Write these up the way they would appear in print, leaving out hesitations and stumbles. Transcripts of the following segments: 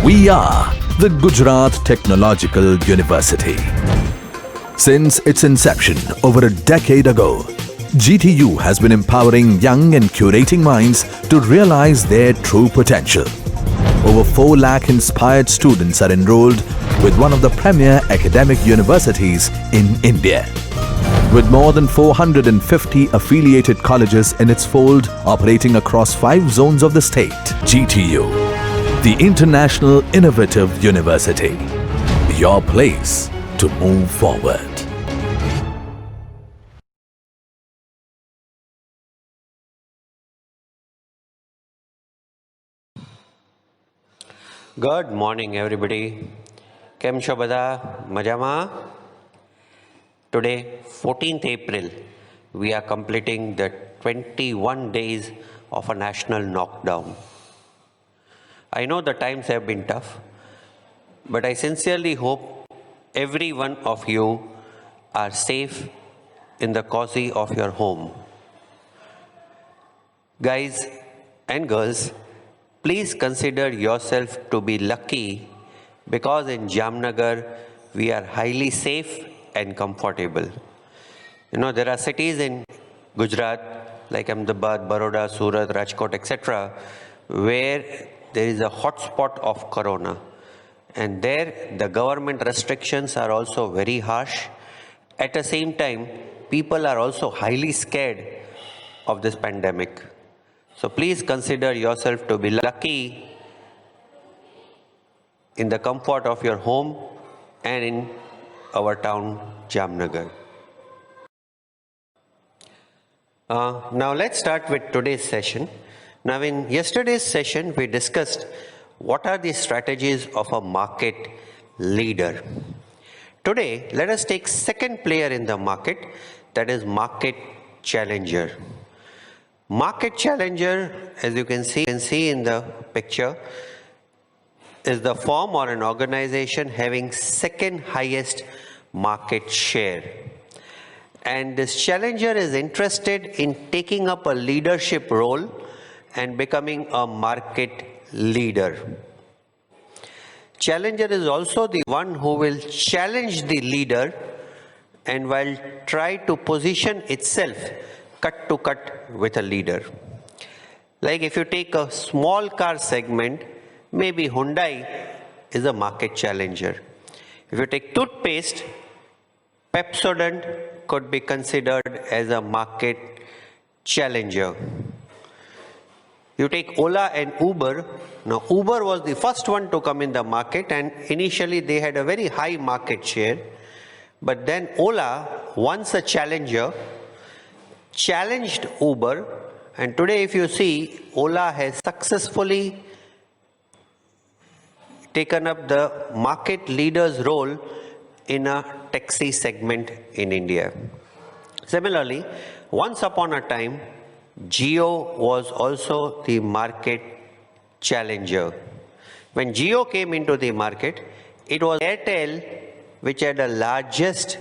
We are the Gujarat Technological University. Since its inception over a decade ago, GTU has been empowering young and curating minds to realize their true potential. Over 4 lakh inspired students are enrolled with one of the premier academic universities in India. With more than 450 affiliated colleges in its fold operating across 5 zones of the state, GTU, the International Innovative University, your place to move forward. Good morning, everybody. Kem છો બધા? મજામાં? Today, 14th April, we are completing the 21 days of a national knockdown. I know the times have been tough, but I sincerely hope every one of you are safe in the cozy of your home. Guys and girls, please consider yourself to be lucky because in Jamnagar we are highly safe and comfortable. You know, there are cities in Gujarat like Ahmedabad, Baroda, Surat, Rajkot, etc., where there is a hotspot of corona. And there the government restrictions are also very harsh. At the same time, people are also highly scared of this pandemic. So please consider yourself to be lucky in the comfort of your home and in our town, Jamnagar. Now let's start with today's session. Now in yesterday's session, we discussed what are the strategies of a market leader. Today, let us take second player in the market, that is market challenger. Market challenger, as you can see in the picture, is the firm or an organization having second highest market share. And this challenger is interested in taking up a leadership role and becoming a market leader. Challenger is also the one who will challenge the leader and will try to position itself cut to cut with a leader. Like if you take a small car segment, maybe Hyundai is a market challenger. If you take toothpaste, Pepsodent could be considered as a market challenger. You take Ola and Uber. Now Uber was the first one to come in the market and initially they had a very high market share. But then Ola, once a challenger, challenged Uber, and today if you see, Ola has successfully taken up the market leader's role in a taxi segment in India. Similarly, once upon a time, Jio was also the market challenger. When Jio came into the market, it was Airtel which had the largest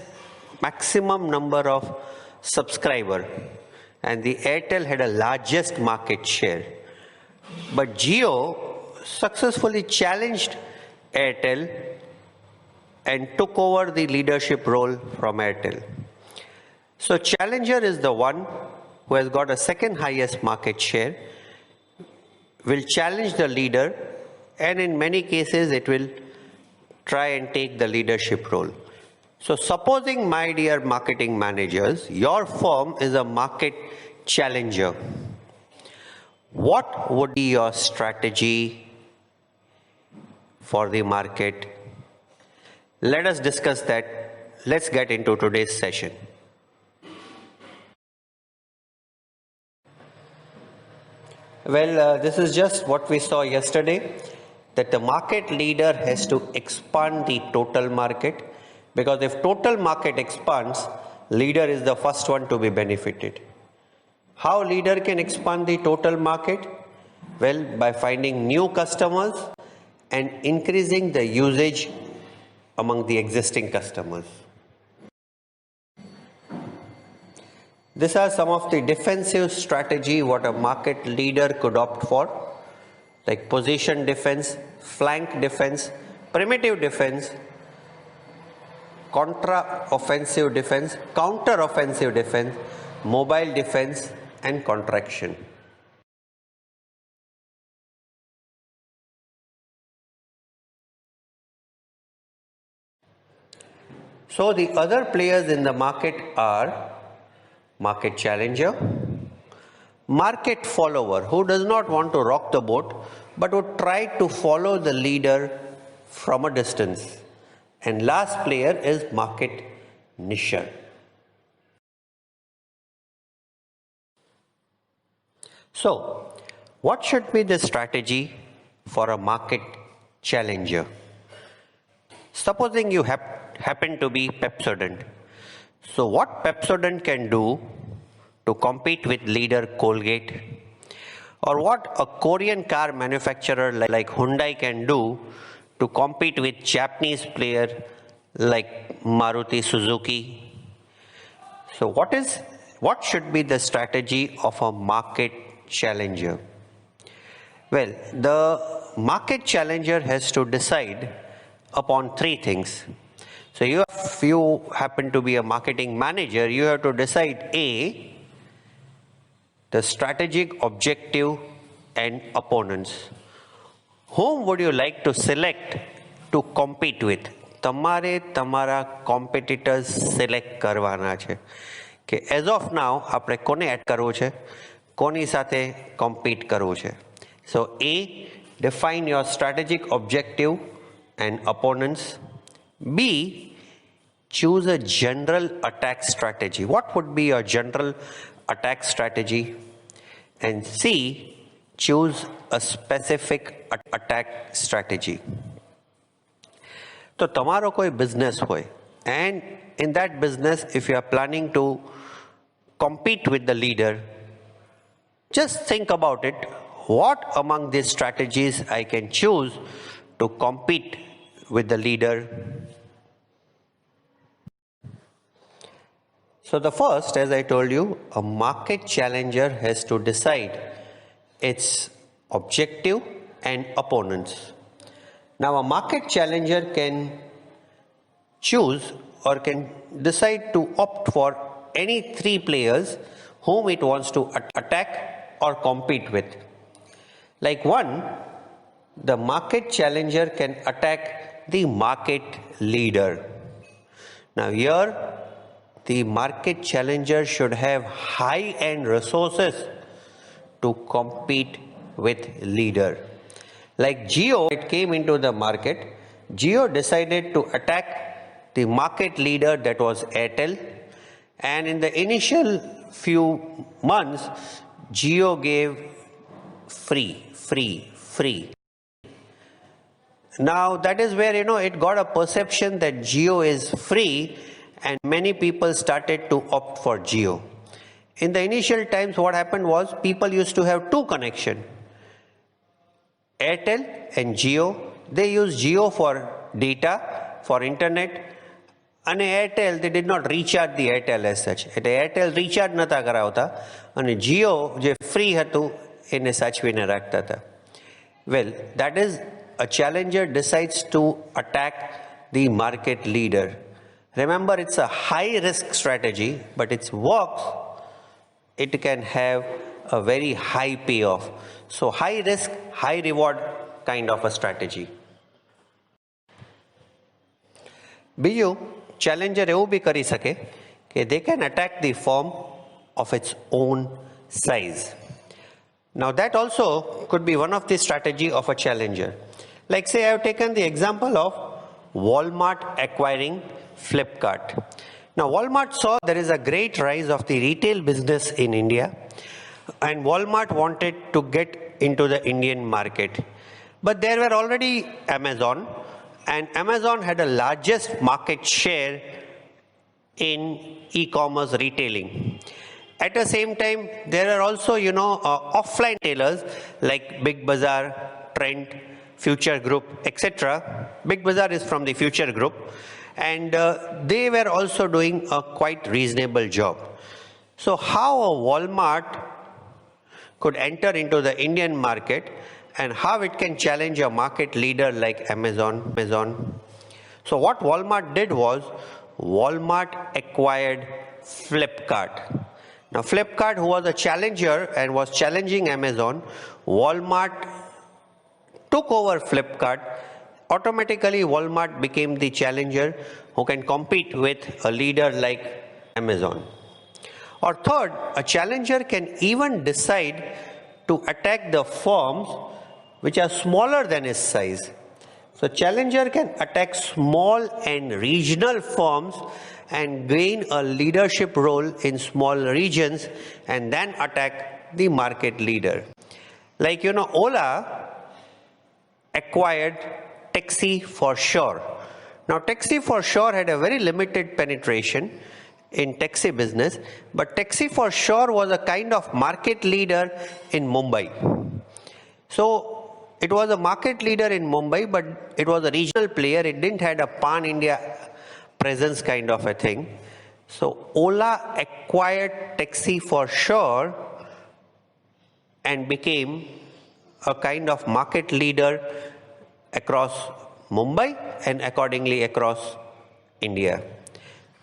maximum number of subscriber, and the Airtel had a largest market share. But Jio successfully challenged Airtel and took over the leadership role from Airtel. So challenger is the one who has got a second highest market share, will challenge the leader, and in many cases it will try and take the leadership role. So supposing, my dear marketing managers, your firm is a market challenger, what would be your strategy for the market? Let us discuss that. Let's get into today's session. Well, this is just what we saw yesterday, that the market leader has to expand the total market, because if total market expands, leader is the first one to be benefited. How leader can expand the total market? Well, by finding new customers and increasing the usage among the existing customers. These are some of the defensive strategy what a market leader could opt for. like position defense, flank defense, primitive defense, contra-offensive defense, counter-offensive defense, mobile defense, and contraction. So the other players in the market are market challenger, market follower who does not want to rock the boat but would try to follow the leader from a distance, and last player is market nisher. So what should be the strategy for a market challenger? Supposing you happen to be Pepsodent. So what Pepsodent can do to compete with leader Colgate, or what a Korean car manufacturer like Hyundai can do to compete with Japanese player like Maruti Suzuki. So what should be the strategy of a market challenger? Well, the market challenger has to decide upon three things. So if you happen to be a marketing manager, you have to decide A, the strategic objective and opponents. Whom would you like to select to compete with? તમારે તમારા competitors select કરવાના છે કે as of now આપણે કોને add કરવું છે, કોની સાથે compete કરવું છે. So A, define your strategic objective and opponents. B, choose a general attack strategy. What would be your general attack strategy? And C, choose a specific attack strategy. So tomorrow koi business hoy, and in that business if you are planning to compete with the leader, just think about it. What among these strategies I can choose to compete with the leader? So the first, as I told you, a market challenger has to decide its objective and opponents. Now a market challenger can choose or can decide to opt for any three players whom it wants to attack or compete with. Like one, the market challenger can attack the market leader. Now here, the market challenger should have high-end resources to compete with leader. Like Jio, it came into the market. Jio decided to attack the market leader, that was Airtel. And in the initial few months, Jio gave free. Now that is where, it got a perception that Jio is free, and many people started to opt for Jio. In the initial times, what happened was people used to have two connections, Airtel and Jio. They used Jio for data, for internet, and Airtel, they did not recharge the Airtel as such. Airtel recharge nata karavta, and Jio, je free hatu, એને સાચવીને રાખતા હતા. Well, that is, a challenger decides to attack the market leader. Remember, it's a high risk strategy, but it works. It can have a very high payoff. So high risk, high reward kind of a strategy. બીજું, challenger એવું બી કરી શકે કે they can attack the firm of its own size. Now that also could be one of the strategy of a challenger. Like say I have taken the example of Walmart acquiring Flipkart. Now Walmart saw there is a great rise of the retail business in India, and Walmart wanted to get into the Indian market. But there were already Amazon, and Amazon had the largest market share in e-commerce retailing. At the same time, there are also, offline retailers like Big Bazaar, Trent, Future Group, etc. Big Bazaar is from the Future Group, and they were also doing a quite reasonable job. So how a Walmart could enter into the Indian market and how it can challenge a market leader like Amazon. So what Walmart did was, Walmart acquired Flipkart. Now Flipkart, who was a challenger and was challenging Amazon, Walmart took over Flipkart. Automatically Walmart became the challenger who can compete with a leader like Amazon. Or third, a challenger can even decide to attack the firms which are smaller than his size. So challenger can attack small and regional firms and gain a leadership role in small regions and then attack the market leader. Like, Ola acquired Taxi for Sure. Now Taxi for Sure had a very limited penetration in taxi business, but Taxi for Sure was a kind of market leader in Mumbai. So it was a market leader in Mumbai, but it was a regional player. It didn't have a pan-India presence kind of a thing. So Ola acquired Taxi for Sure and became a kind of market leader across Mumbai and accordingly across India.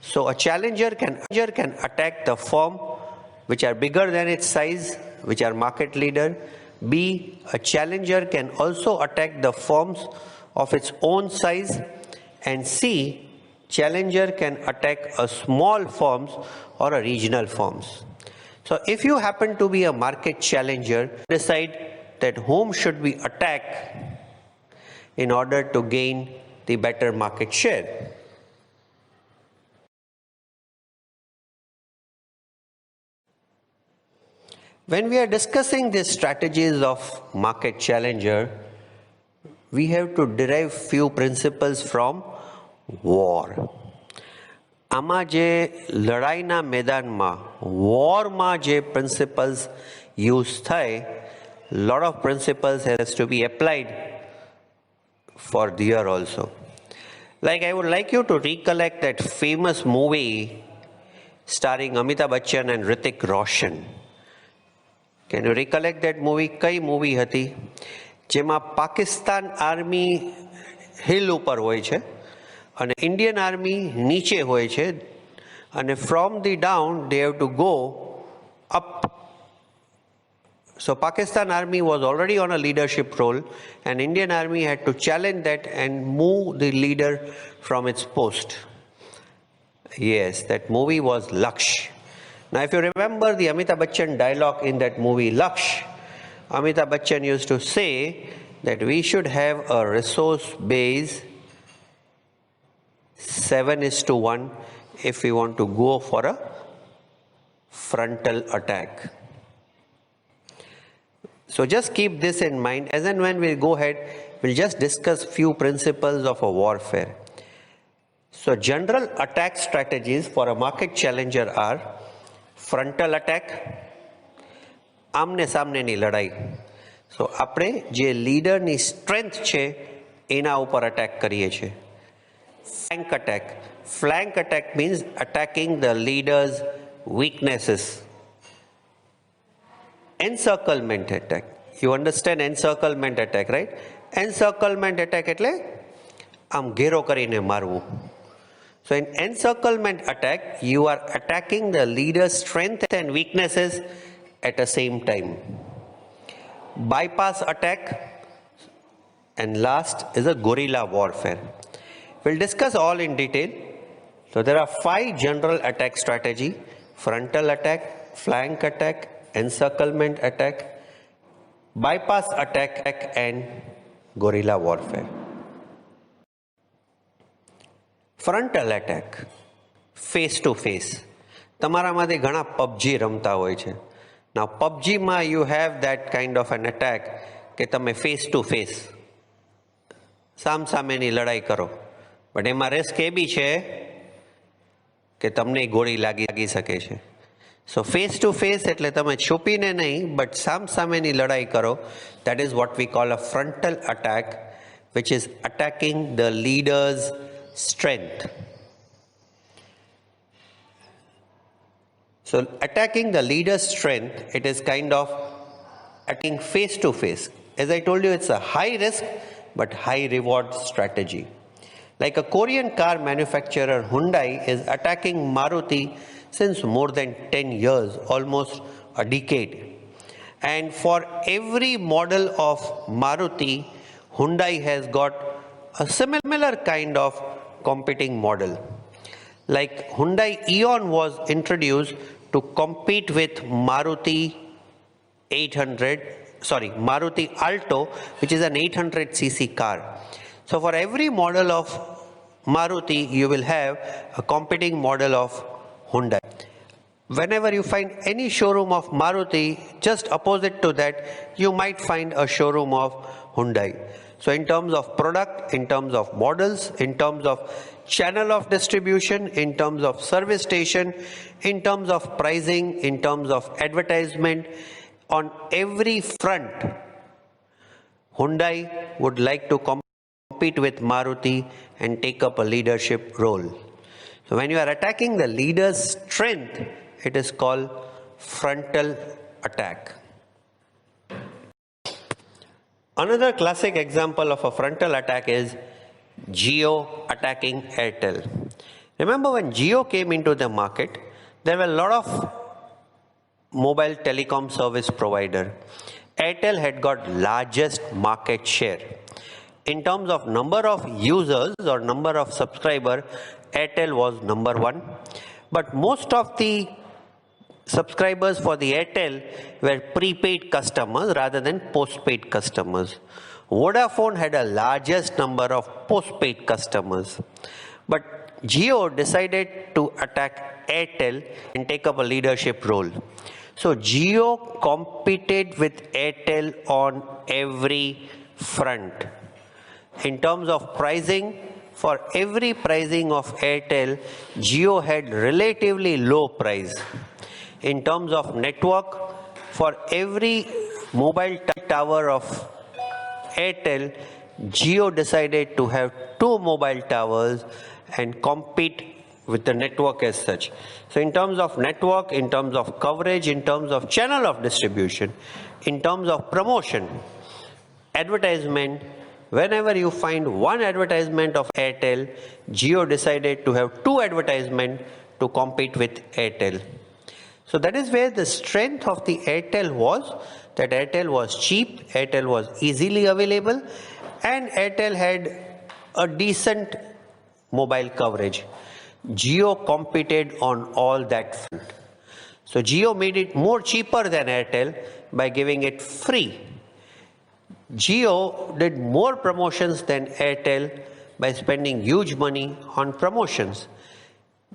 So a challenger can attack the firm which are bigger than its size, which are market leader. B, a challenger can also attack the firms of its own size. And C, challenger can attack a small firms or a regional firms. So if you happen to be a market challenger, decide that whom should we attack in order to gain the better market share. When we are discussing these strategies of market challenger, we have to derive few principles from war. આમાં જે લડાઈના મેદાનમાં, વોરમાં જે principles use થાય, lot of principles has to be applied for here also. Like I would like you to recollect that famous movie starring Amitabh Bachchan and Hrithik Roshan. Can you recollect that movie? કઈ movie હતી જેમાં Pakistan army hill ઉપર હોય છે અને Indian army નીચે હોય છે અને from the down they have to go up. So Pakistan army was already on a leadership role and Indian army had to challenge that and move the leader from its post. Yes, that movie was Laksh. Now if you remember the Amitabh Bachchan dialogue in that movie Laksh, Amitabh Bachchan used to say that we should have a resource base 7:1 if we want to go for a frontal attack. So just keep this in mind. As and when we'll go ahead, we'll just discuss few principles of a warfare. So general attack strategies for a market challenger are frontal attack, આમને સામનેની લડાઈ. સો આપણે જે લીડરની strength છે એના ઉપર attack કરીએ છીએ. Flank attack. Flank attack means attacking the leader's weaknesses. Encirclement attack. You understand encirclement attack, right? Encirclement attack એટલે આમ ઘેરો કરીને મારવું. So in encirclement attack, you are attacking the leader's strength and weaknesses at the same time. Bypass attack, and last is a guerrilla warfare. We'll discuss all in detail. So there are 5 general attack strategy: frontal attack, flank attack, encirclement attack, bypass attack and guerrilla warfare. Frontal attack, face to face. તમારામાંથી ઘણા PUBG રમતા હોય છે. Now PUBG માં you have that kind of an attack કે તમે face to face સામસામેની લડાઈ કરો. બટ એમાં રિસ્ક એ બી છે કે તમને ગોળી લાગી શકે છે. So face to face એટલે તમે છુપીને નહીં બટ સામસામેની લડાઈ કરો. That is what we call a frontal attack, which is attacking the leader's strength. So attacking the leader's strength, it is kind of attacking face to face. As I told you, it's a high risk but high reward strategy. Like a Korean car manufacturer, Hyundai is attacking Maruti since more than 10 years, almost a decade. And for every model of Maruti, Hyundai has got a similar kind of competing model. Like Hyundai Eon was introduced to compete with Maruti Alto, which is an 800cc car. So for every model of Maruti, you will have a competing model of Hyundai. Whenever you find any showroom of Maruti, just opposite to that, you might find a showroom of Hyundai. So in terms of product, in terms of models, in terms of channel of distribution, in terms of service station, in terms of pricing, in terms of advertisement, on every front, Hyundai would like to compete with Maruti and take up a leadership role. So when you are attacking the leader's strength, it is called frontal attack. Another classic example of a frontal attack is Jio attacking Airtel. Remember when Jio came into the market, there were a lot of mobile telecom service provider. Airtel had got largest market share. In terms of number of users or number of subscribers, Airtel was number one. But most of the subscribers for the Airtel were prepaid customers rather than postpaid customers. Vodafone had a largest number of postpaid customers. But Jio decided to attack Airtel and take up a leadership role. So Jio competed with Airtel on every front. In terms of pricing, for every pricing of Airtel, Jio had relatively low price. In terms of network, for every mobile tower of Airtel, Jio decided to have 2 mobile towers and compete with the network as such. So in terms of network, in terms of coverage, in terms of channel of distribution, in terms of promotion, advertisement, whenever you find one advertisement of Airtel, Jio decided to have 2 advertisements to compete with Airtel. So that is where the strength of the Airtel was, that Airtel was cheap, Airtel was easily available, and Airtel had a decent mobile coverage. Jio competed on all that front. So Jio made it more cheaper than Airtel by giving it free. Jio did more promotions than Airtel by spending huge money on promotions.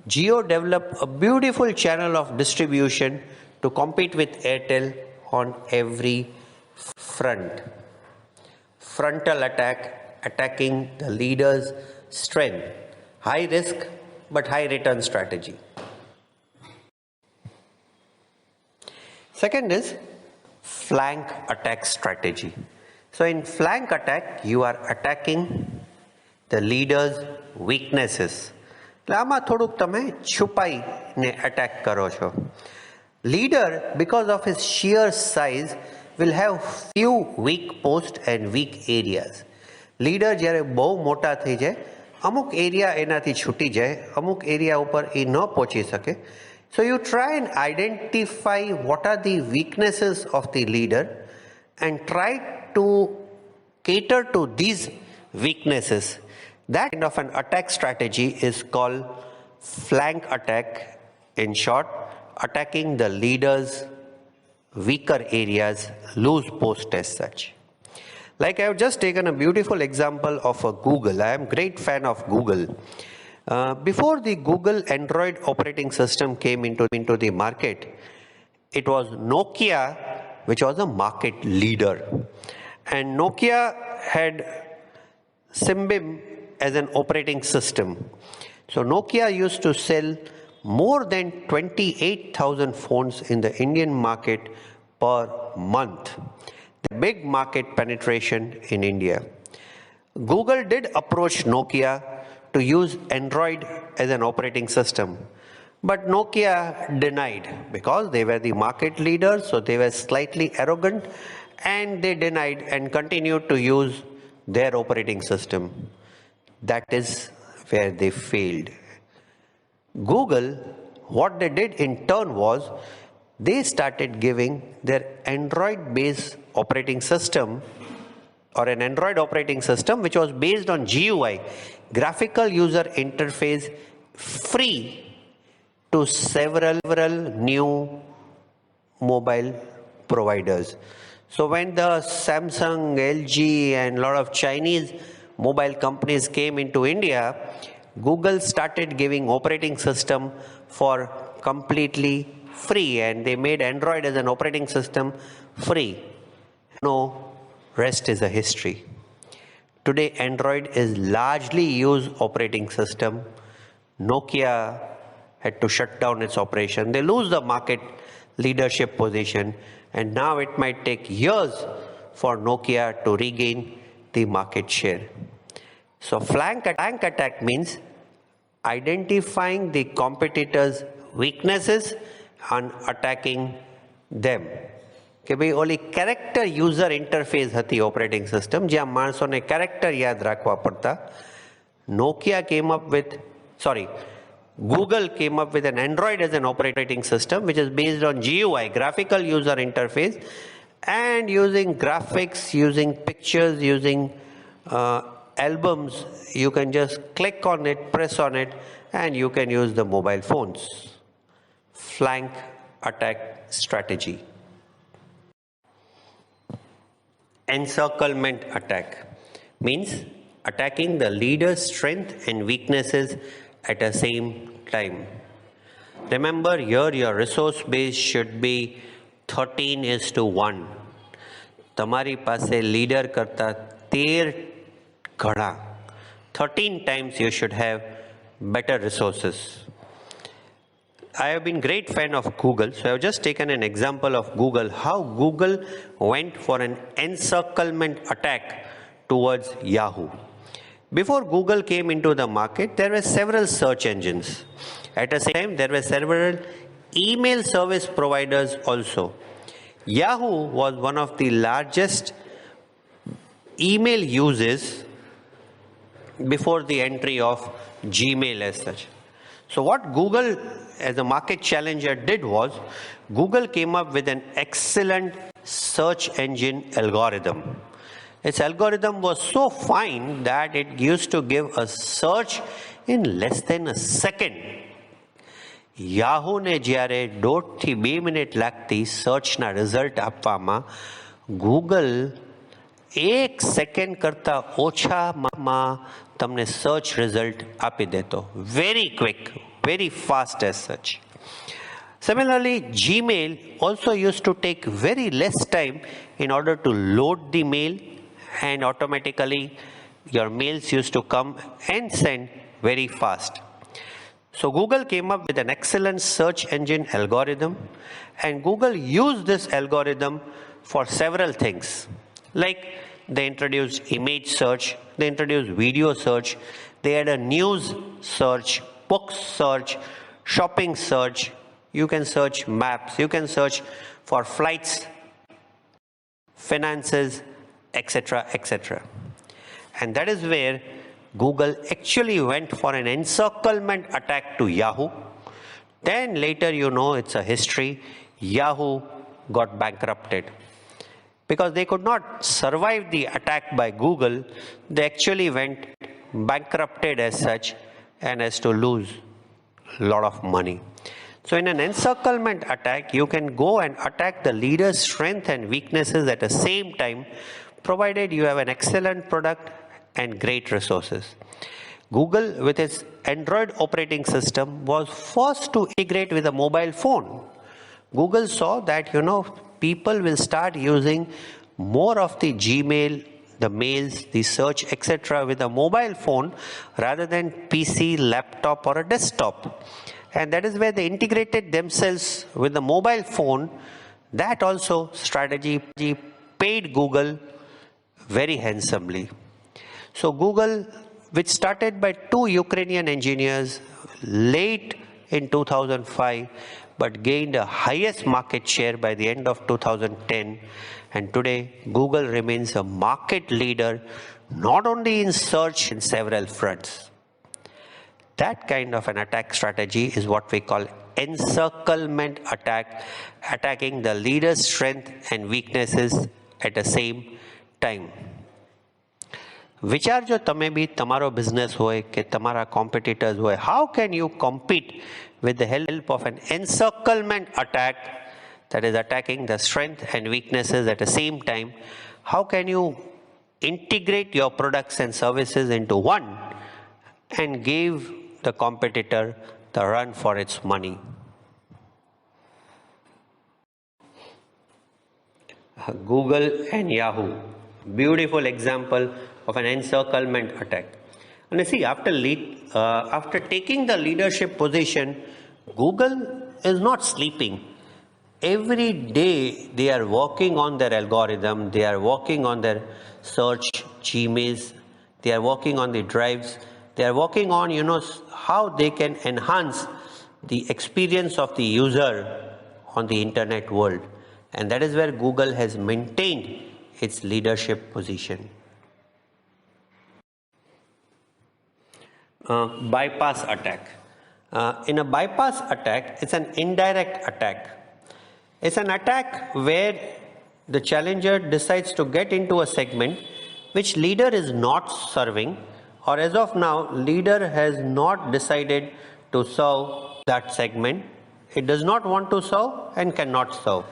Jio developed a beautiful channel of distribution to compete with Airtel on every front. Frontal attack, attacking the leader's strength. High risk but high return strategy. Second is flank attack strategy. So in flank attack, you are attacking the leader's weaknesses. આમાં થોડુંક તમે છુપાઈને attack કરો છો. Leader, because of his sheer size, will have few weak posts and weak areas. Leader જ્યારે બહુ મોટા થઈ જાય, અમુક એરિયા એનાથી છૂટી જાય, અમુક એરિયા ઉપર એ ન પહોંચી શકે. So you try and identify what are the weaknesses of the leader and try to cater to these weaknesses. That kind of an attack strategy is called flank attack. In short, attacking the leader's weaker areas, loose post as such. Like I have just taken a beautiful example of a Google. I am a great fan of Google. Before the Google Android operating system came into the market, it was Nokia which was a market leader. And Nokia had Symbian as an operating system. So Nokia used to sell more than 28,000 phones in the Indian market per month. The big market penetration in India. Google did approach Nokia to use Android as an operating system. But Nokia denied because they were the market leaders, so they were slightly arrogant and they denied and continued to use their operating system. That is where they failed. Google, what they did in turn was they started giving their Android-based operating system or an Android operating system which was based on GUI, graphical user interface, free to several new mobile providers. So when the Samsung, LG and a lot of Chinese mobile companies came into India, Google started giving operating system for completely free, and they made Android as an operating system free. No, rest is a history. Today Android is largely used operating system. Nokia had to shut down its operation. They lose the market leadership position, and now it might take years for Nokia to regain the market share. So flank attack means identifying the competitors' weaknesses and attacking them. કે ભાઈ ઓલી character user interface હતી operating system જ્યાં માણસોને character યાદ રાખવા પડતા. Nokia કેમ up with Google came up with an Android as an operating system which is based on GUI, graphical user interface, and using graphics, using pictures, using albums, you can just click on it, press on it, and you can use the mobile phones. Flank attack strategy. Encirclement attack means attacking the leader's strength and weaknesses at the same time. Remember, here your resource base should be 13:1. તમારી પાસે leader કરતા 13 ઘણા. 13 times you should have better resources. I have been great fan of Google, so I have just taken an example of Google, how Google went for an encirclement attack towards Yahoo. Before Google came into the market, there were several search engines. At the same time, there were several email service providers also. Yahoo was one of the largest email users before the entry of Gmail as such. So what Google as a market challenger did was, Google came up with an excellent search engine algorithm. Its algorithm was so fine that it used to give a search in less than a second. Yahoo ne જ્યારે 1.5 થી 2 minute લાગતી સર્ચના result આપવામાં, Google 1 second કરતાં ઓછામાં તમને search result આપી દેતો. Very quick, very fast as such. Similarly, Gmail also used to take very less time in order to load the mail, and automatically your mails used to come and send very fast. So Google came up with an excellent search engine algorithm, and Google used this algorithm for several things. Like they introduced image search, they introduced video search, they had a news search, book search, shopping search, you can search maps, you can search for flights, finances, etc., etc. And that is where Google actually went for an encirclement attack to Yahoo. Then later, you know, it's a history, Yahoo got bankrupted. Because they could not survive the attack by Google, they actually went bankrupted as such and has to lose a lot of money. So in an encirclement attack, you can go and attack the leader's strength and weaknesses at the same time, provided you have an excellent product and great resources. Google, with its Android operating system, was forced to integrate with a mobile phone. Google saw that, you know, people will start using more of the Gmail, the mails, the search, etc. with a mobile phone rather than PC, laptop or a desktop. And that is where they integrated themselves with the mobile phone. That also strategy paid Google very handsomely. So Google, which started by 2 Ukrainian engineers late in 2005, but gained a highest market share by the end of 2010. And today, Google remains a market leader not only in search in several fronts. That kind of an attack strategy is what we call encirclement attack, attacking the leader's strength and weaknesses at the same time. વિચારજો તમે બી તમારો business હોય કે તમારા competitors હોય, how can you compete with the help of an encirclement attack that is attacking the strength and weaknesses at the same time? How can you integrate your products and services into one and give the competitor the run for its money? Google and Yahoo, beautiful example of an encirclement attack. And you see, after taking the leadership position, Google is not sleeping. Every day they are working on their algorithm, they are working on their search, Gmails, they are working on the drives, they are working on, how they can enhance the experience of the user on the internet world. And that is where Google has maintained its leadership position. Bypass attack. In a bypass attack, it's an indirect attack. It's an attack where the challenger decides to get into a segment which leader is not serving, or as of now, leader has not decided to serve that segment. It does not want to serve and cannot serve.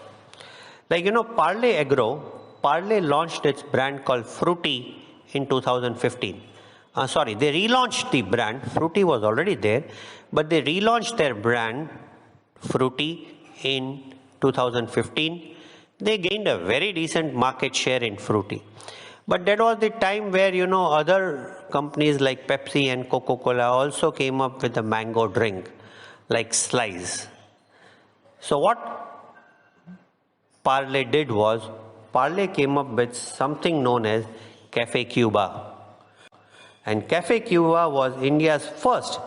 Like, Parley Agro, Parley launched its brand called Fruity in 2015. They relaunched the brand. Fruity was already there, but they relaunched their brand Fruity in 2015. They gained a very decent market share in Fruity. But that was the time where, other companies like Pepsi and Coca-Cola also came up with a mango drink like Slice. So what Parley did was, Parley came up with something known as Cafe Cuba. And Cafe Cuba was India's first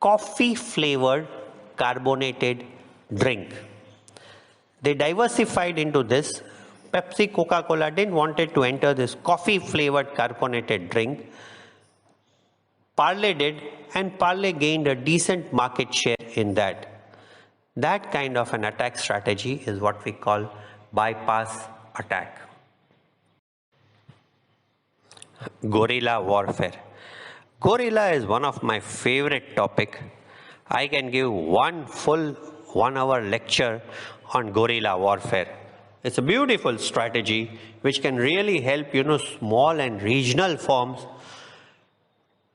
coffee-flavored carbonated drink. They diversified into this. Pepsi, Coca-Cola didn't want to enter this coffee-flavored carbonated drink. Parley did, and Parley gained a decent market share in that. That kind of an attack strategy is what we call bypass attack. Guerrilla warfare. Guerrilla is one of my favorite topic. I can give one full 1 hour lecture on guerrilla warfare. It's a beautiful strategy which can really help, small and regional firms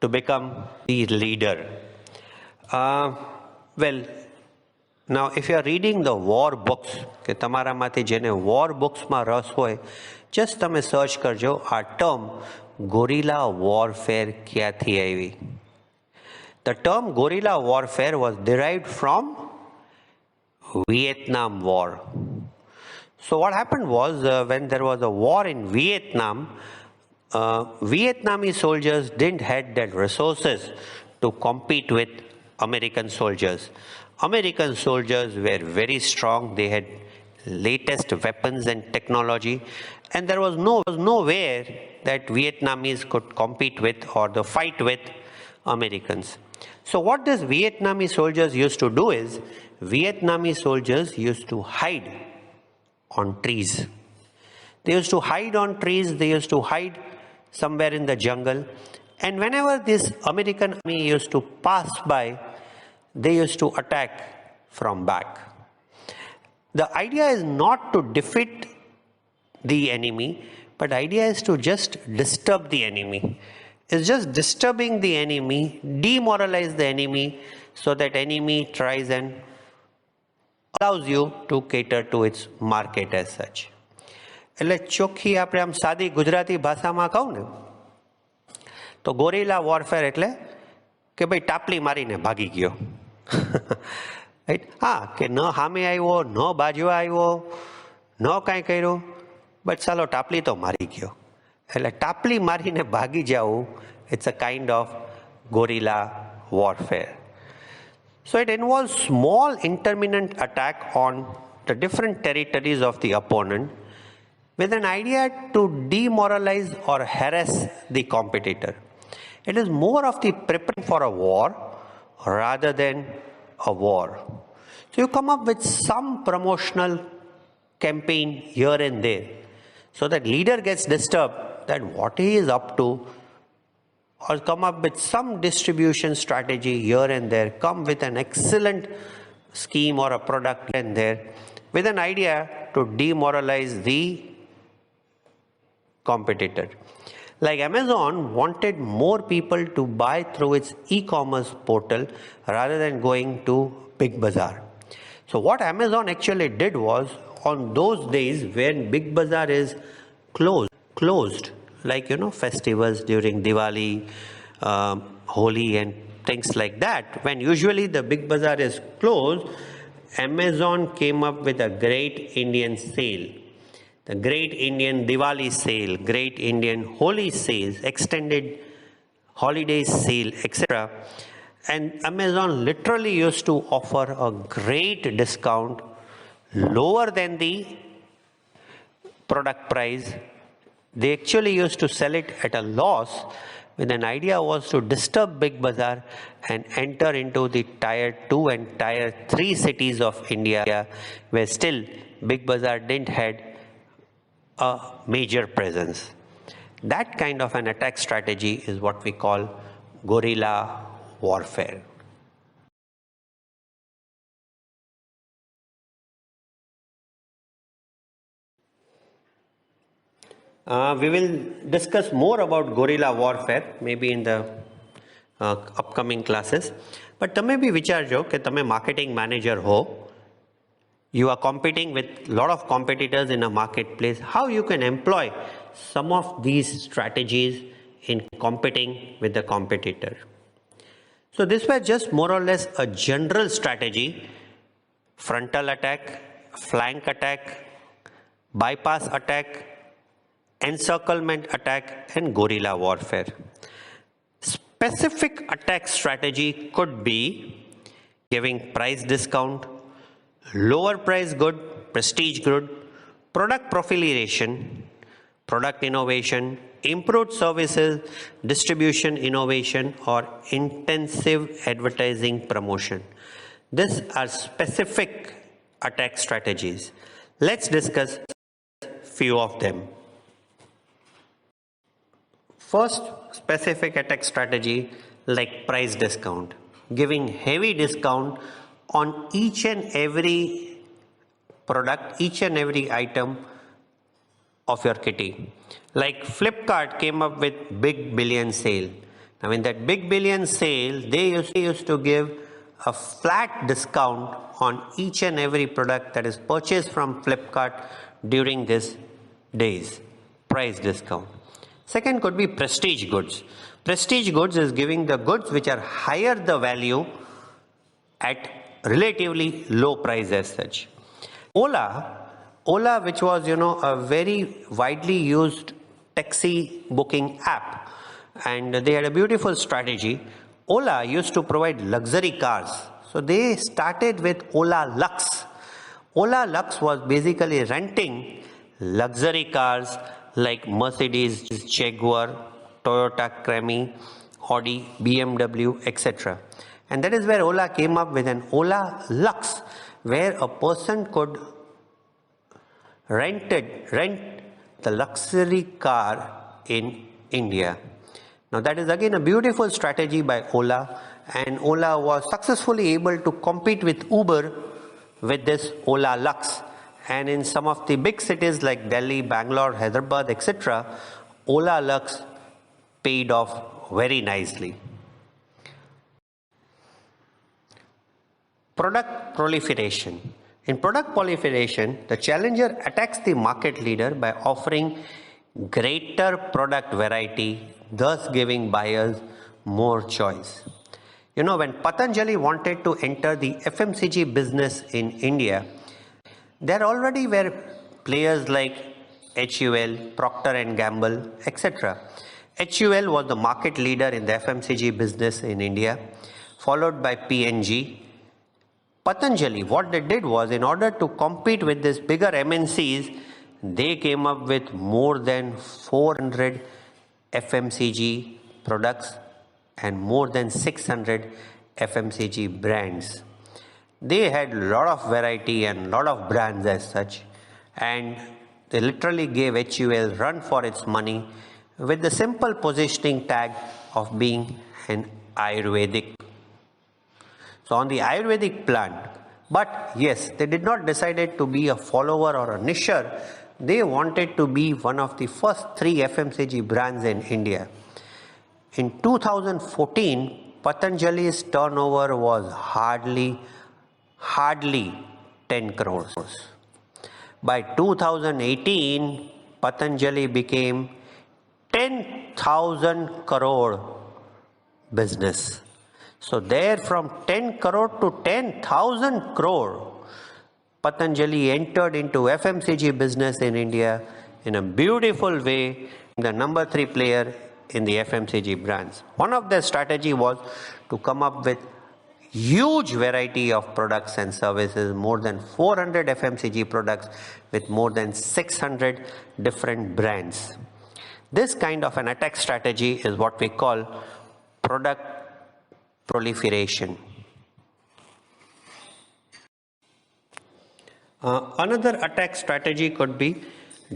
to become the leader. Now if you are reading the war books, કે તમારામાંથી જેને war books માં રસ હોય, just તમે search કરજો આ term guerrilla warfare ક્યાંથી આવી. The term guerrilla warfare was derived from Vietnam War. So what happened was, when there was a war in Vietnam, Vietnamese soldiers didn't have the resources to compete with American soldiers. American soldiers were very strong. They had latest weapons and technology, and there was nowhere that Vietnamese could compete with or the fight with Americans. So what these Vietnamese soldiers used to do is, Vietnamese soldiers used to hide on trees. They used to hide on trees, they used to hide somewhere in the jungle, and whenever this American army used to pass by, they used to attack from back. The idea is not to defeat the enemy, but the idea is to just disturb the enemy. It's just disturbing the enemy, demoralize the enemy, so that enemy tries and allows you to cater to its market as such. એટલે ચોખ્ખી આપણે આમ સાદી ગુજરાતી ભાષામાં કહું ને તો gorilla warfare એટલે કે ભાઈ ટાપલી મારીને ભાગી ગયો. રાઈટ, હા, કે ન સામે આવ્યો, ન બાજવા આવ્યો, ન કાંઈ કર્યું, બટ ચાલો ટાપલી તો મારી ગયો. એટલે ટાપલી મારીને ભાગી જવું, it's a kind of guerrilla warfare. So it involves small intermittent attack on the different territories of the opponent with an idea to demoralize or harass the competitor. It is more of the preparing for a war rather than a war. So you come up with some promotional campaign here and there so that leader gets disturbed that what he is up to, or come up with some distribution strategy here and there, come with an excellent scheme or a product and there with an idea to demoralize the competitor. Like Amazon wanted more people to buy through its e-commerce portal rather than going to Big Bazaar. So what Amazon actually did was, on those days when Big Bazaar is closed, like festivals during Diwali, Holi and things like that, when usually the Big Bazaar is closed, Amazon came up with a great Indian sale. The Great Indian Diwali sale, Great Indian Holi sales, extended holiday sale, etc. And Amazon literally used to offer a great discount, lower than the product price. They actually used to sell it at a loss, when an idea was to disturb Big Bazaar and enter into the tier 2 and tier 3 cities of India, where still Big Bazaar didn't had a major presence. That kind of an attack strategy is what we call guerrilla warfare. We will discuss more about guerrilla warfare maybe in the upcoming classes. But તમે બી વિચારજો કે તમે marketing manager હો, you are competing with a lot of competitors in a marketplace, how you can employ some of these strategies in competing with the competitor. So this was just more or less a general strategy: frontal attack, flank attack, bypass attack, encirclement attack and guerrilla warfare. Specific attack strategy could be giving price discount, lower price good, prestige good, product proliferation, product innovation, improved services, distribution innovation, or intensive advertising promotion. These are specific attack strategies. Let's discuss few of them. First, specific attack strategy like price discount, giving heavy discount on each and every product, each and every item of your kitty. Like Flipkart came up with Big Billion Sale. Now in that Big Billion Sale, they used to give a flat discount on each and every product that is purchased from Flipkart during these days. Price discount. Second could be prestige goods. Prestige goods is giving the goods which are higher the value at relatively low price as such. Ola, which was a very widely used taxi booking app, and they had a beautiful strategy. Ola used to provide luxury cars, so they started with Ola Lux. Ola Lux was basically renting luxury cars like Mercedes, Jaguar, Toyota Camry, Audi, BMW, etc. And that is where Ola came up with an Ola Lux, where a person could rent the luxury car in India. Now that is again a beautiful strategy by Ola, and Ola was successfully able to compete with Uber with this Ola Lux. And in some of the big cities like Delhi, Bangalore, Hyderabad, etc., Ola Lux paid off very nicely. Product proliferation. In product proliferation, the challenger attacks the market leader by offering greater product variety, thus giving buyers more choice. When Patanjali wanted to enter the FMCG business in India, there already were players like HUL, Procter and Gamble, etc. HUL was the market leader in the FMCG business in India, followed by P&G, Patanjali, what they did was, in order to compete with these bigger MNCs, they came up with more than 400 FMCG products and more than 600 FMCG brands. They had a lot of variety and a lot of brands as such, and they literally gave HUL run for its money with the simple positioning tag of being an Ayurvedic. So on the Ayurvedic plant, but yes, they did not decide to be a follower or a nisher. They wanted to be one of the first 3 FMCG brands in India. In 2014, Patanjali's turnover was hardly 10 crores. By 2018, Patanjali became 10,000 crore business. So there, from 10 crore to 10,000 crore, Patanjali entered into FMCG business in India in a beautiful way, the number 3 player in the FMCG brands. One of their strategy was to come up with huge variety of products and services, more than 400 FMCG products with more than 600 different brands. This kind of an attack strategy is what we call product proliferation. Another attack strategy could be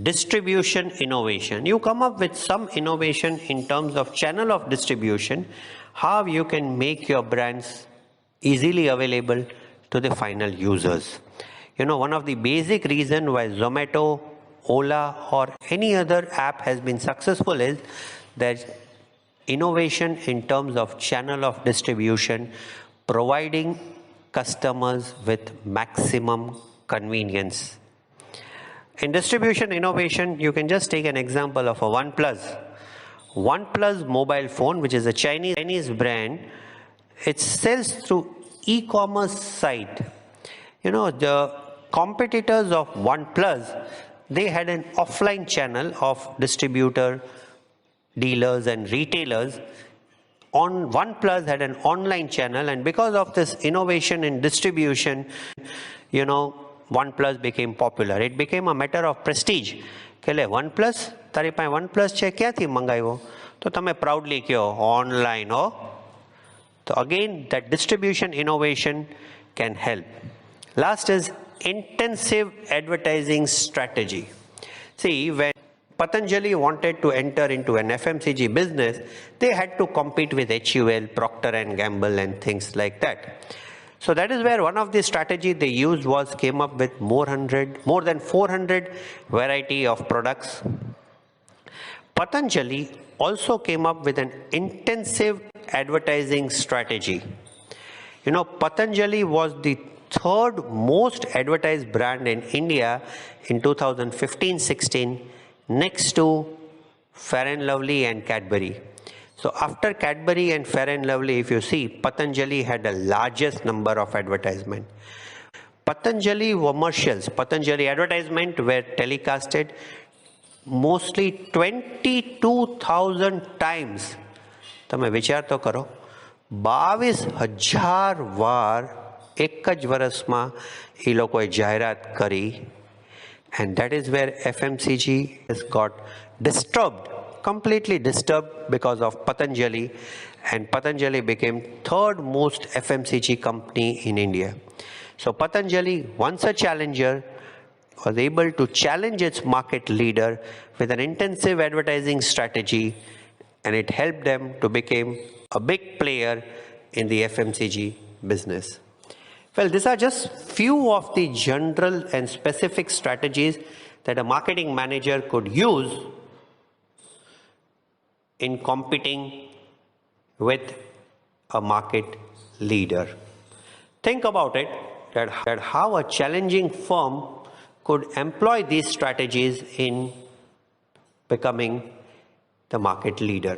distribution innovation. You come up with some innovation in terms of channel of distribution, how you can make your brands easily available to the final users. You know, one of the basic reasons why Zomato, Ola or any other app has been successful is that innovation in terms of channel of distribution, providing customers with maximum convenience. In distribution innovation, you can just take an example of a OnePlus. OnePlus mobile phone, which is a Chinese brand, it sells through e-commerce site. You know, the competitors of OnePlus, they had an offline channel of distributor, dealers and retailers. On OnePlus had an online channel, and because of this innovation in distribution, you know, OnePlus became popular. It became a matter of prestige. કે લે OnePlus, તારી પાસે OnePlus છે, ક્યાંથી મંગાવ્યો? તો તમે proudly કહો, online. So again, that distribution innovation can help. Last is intensive advertising strategy. See, when Patanjali wanted to enter into an FMCG business, they had to compete with HUL, Procter and Gamble and things like that. So that is where one of the strategies they used was came up with more than 400 variety of products. Patanjali also came up with an intensive advertising strategy. You know, Patanjali was the 3rd most advertised brand in India in 2015-16, next to Fair & Lovely and Cadbury. So after Cadbury and Fair & Lovely, if you see, Patanjali had the largest number of advertisement. Patanjali commercials, Patanjali advertisement were telecasted mostly 22,000 times. તમે વિચાર તો કરો, 22,000 વાર એક જ વર્ષમાં એ લોકોએ જાહેરાત કરી. And that is where FMCG has got disturbed, completely disturbed because of Patanjali, and Patanjali became 3rd most FMCG company in India. So Patanjali, once a challenger, was able to challenge its market leader with an intensive advertising strategy, and it helped them to become a big player in the FMCG business. Well, these are just few of the general and specific strategies that a marketing manager could use in competing with a market leader. Think about it, that how a challenging firm could employ these strategies in becoming the market leader.